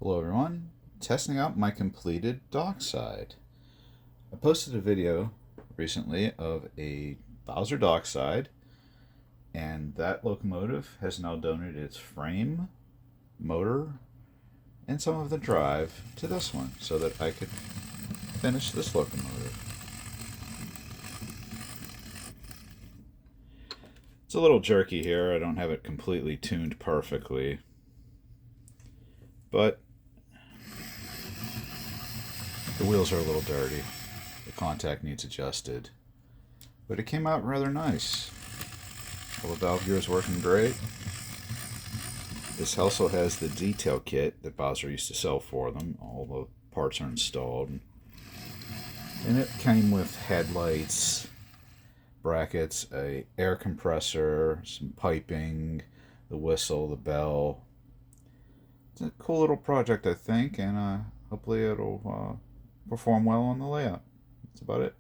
Hello everyone, testing out my completed dockside. I posted a video recently of a Bowser Dockside, and that locomotive has now donated its frame, motor, and some of the drive to this one so that I could finish this locomotive. It's a little jerky here, I don't have it completely tuned perfectly, but the wheels are a little dirty. The contact needs adjusted. But it came out rather nice. All the valve gear is working great. This also has the detail kit that Bowser used to sell for them. All the parts are installed. And it came with headlights, brackets, a air compressor, some piping, the whistle, the bell. It's a cool little project, I think, and hopefully it'll perform well on the layout. That's about it.